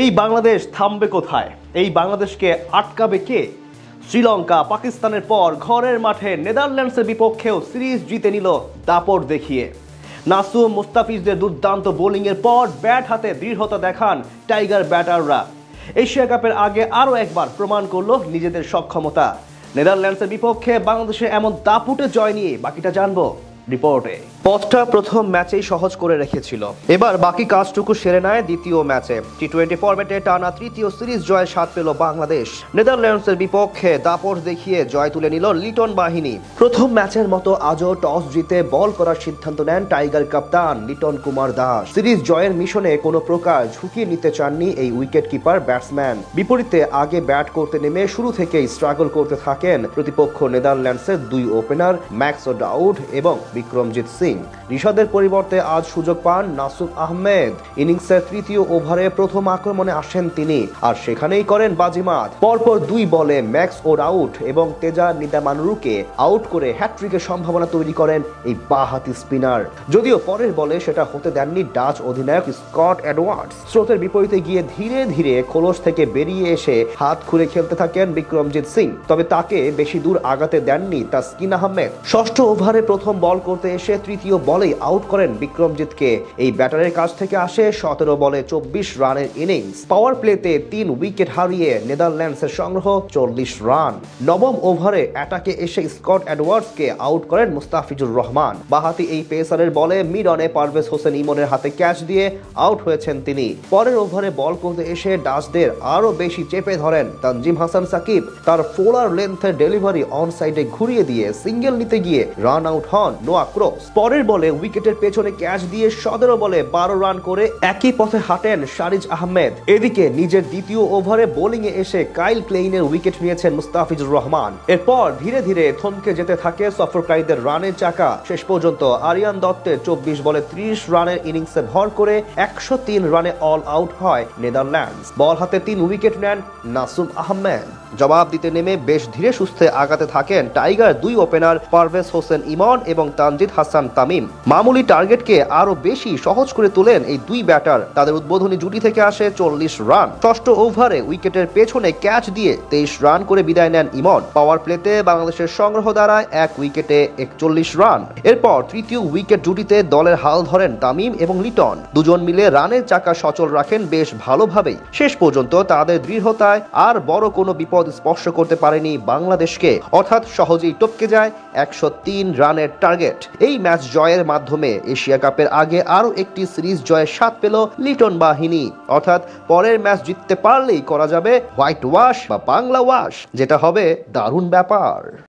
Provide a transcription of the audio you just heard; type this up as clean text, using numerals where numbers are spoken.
এই বাংলাদেশ থামবে কোথায়? এই বাংলাদেশকে আটকাবে কে? শ্রীলঙ্কা পাকিস্তানের পর ঘরের মাঠে নেদারল্যান্ডসের বিপক্ষেও সিরিজ জিতে নিল দাপট দেখিয়ে। নাসুম মুস্তাফিজদের দুর্দান্ত বোলিংয়ের পর ব্যাট হাতে দৃঢ়তা দেখান টাইগার ব্যাটাররা। এশিয়া কাপের আগে আরও একবার প্রমাণ করলো নিজেদের সক্ষমতা। নেদারল্যান্ডসের বিপক্ষে বাংলাদেশে এমন দাপুটে জয় নিয়ে বাকিটা জানবো রিপোর্টে। পথটা প্রথম ম্যাচেই সহজ করে রেখেছিল, এবার বাকি কাজটুকু সেরে নেয় দ্বিতীয় ম্যাচে। টি-20 ফরম্যাটে টানা তৃতীয় সিরিজ জয়ের স্বাদ পেল বাংলাদেশ। নেদারল্যান্ডসের বিপক্ষে দাপট দেখিয়ে জয় তুলে নিল লিটন বাহিনী। প্রথম ম্যাচের মতো আজও টস জিতে বল করার সিদ্ধান্ত নেন টাইগার কাপ্তান লিটন কুমার দাস। সিরিজ জয়ের মিশনে কোনো প্রকার ঝুঁকি নিতে চাননি এই উইকেট কিপার ব্যাটসম্যান। বিপরীতে আগে ব্যাট করতে নেমে শুরু থেকেই স্ট্রাগল করতে থাকেন প্রতিপক্ষ নেদারল্যান্ডসের দুই ওপেনার ম্যাক্স ওডাউড এবং বিক্রমজিৎ সিং। ঋষাদের পরিবর্তে আজ সুযোগ পান নাসুম আহমেদ। ইনিংসের তৃতীয় ওভারে প্রথম আক্রমণে আসেন তিনি, আর সেখানেই করেন বাজিমাত। পরপর দুই বলে ম্যাক্স ওডাউড এবং তেজা নিদামানুরুকে আউট করে হ্যাট্রিকের সম্ভাবনা তৈরি করেন এই বাঁহাতি স্পিনার। যদিও পরের বলে সেটা হতে দেননি ডাচ অধিনায়ক স্কট এডওয়ার্ডস। স্রোতের বিপরীতে গিয়ে ধীরে ধীরে খোলস থেকে বেরিয়ে এসে হাত খুলে খেলতে থাকেন বিক্রমজিৎ সিং, তবে তাকে বেশি দূর আগাতে দেননি তাসকিন আহমেদ। ষষ্ঠ ওভারে প্রথম বল করতে এসে তৃতীয় বলেই আউট করেন বিক্রমজিৎকে। এই ব্যাটারের কাছ থেকে আসে 17 বলে 24 রানের ইনিংস। পাওয়ার প্লেতে 3 উইকেট হারিয়ে নেদারল্যান্ডসের সংগ্রহ 40 রান। নবম ওভারে অ্যাটাকে এসে স্কট এডওয়ার্ডসকে আউট করেন মুস্তাফিজুর রহমান। বাঁহাতি এই পেসারের বলে মিড অনে পারভেজ হোসেন ইমনের হাতে ক্যাচ দিয়ে আউট হয়েছেন তিনি। পরের ওভারে বল করতে এসে ডাচদের আরো বেশি চেপে ধরেন তানজিম হাসান সাকিব। তার ফোলার লেন্থের ডেলিভারি অন সাইডে ঘুরিয়ে দিয়ে সিঙ্গেল নিতে গিয়ে রান আউট হন নোয়া ক্রস। পরের বলে উইকেটের পেছনে ক্যাচ দিয়ে 17 বলে 12 রান করে একই পথে হাঁটেন শারিজ আহমেদ। এদিকে নিজের দ্বিতীয় ওভারে বোলিং এ এসে কাইল ক্লেইনের উইকেট নিয়েছেন মুস্তাফিজুর রহমান। এরপর ধীরে ধীরে থমকে যেতে থাকে সফরকারীদের রানের চাকা। শেষ পর্যন্ত আরিয়ান দত্তের 24 বলে 30 রানের ইনিংসে ভর করে 103 রানে অল আউট হয় নেদারল্যান্ডস। বল হাতে 3 উইকেট নেন নাসুম আহমেদ। জবাব দিতে নেমে বেশ ধীরে সুস্থে আগাতে থাকেন টাইগার দুই ওপেনার পারভেজ হোসেন ইমন এবং তানজিদ হাসান তামিম। মামুলি টার্গেটকে আরো বেশি সহজ করে তোলেন এই দুই ব্যাটার। তাদের উদ্বোধনী জুটি থেকে আসে 40 রান। ষষ্ঠ ওভারে উইকেটের পেছনে ক্যাচ দিয়ে 23 রান করে বিদায় নেন ইমন। পাওয়ার প্লেতে বাংলাদেশের সংগ্রহ দাঁড়ায় 1 উইকেটে 41 রান। এরপর তৃতীয় উইকেট জুটিতে দলের হাল ধরেন তামিম এবং লিটন। দুজন মিলে রানের চাকা সচল রাখেন বেশ ভালোভাবেই। শেষ পর্যন্ত তাদের দৃঢ়তায় আর বড় কোনো বিপদ স্পর্শ করতে পারেনি বাংলাদেশকে, অর্থাৎ সহজেই টপকে যায় 103 রানের টার্গেট। এই ম্যাচ জয়ের মাধ্যমে এশিয়া কাপের আগে আরো একটি সিরিজ জয়ের স্বাদ পেল লিটন বাহিনী। অর্থাৎ পরের ম্যাচ জিততে পারলেই করা যাবে হোয়াইট ওয়াশ বা বাংলা ওয়াশ, যেটা হবে দারুণ ব্যাপার।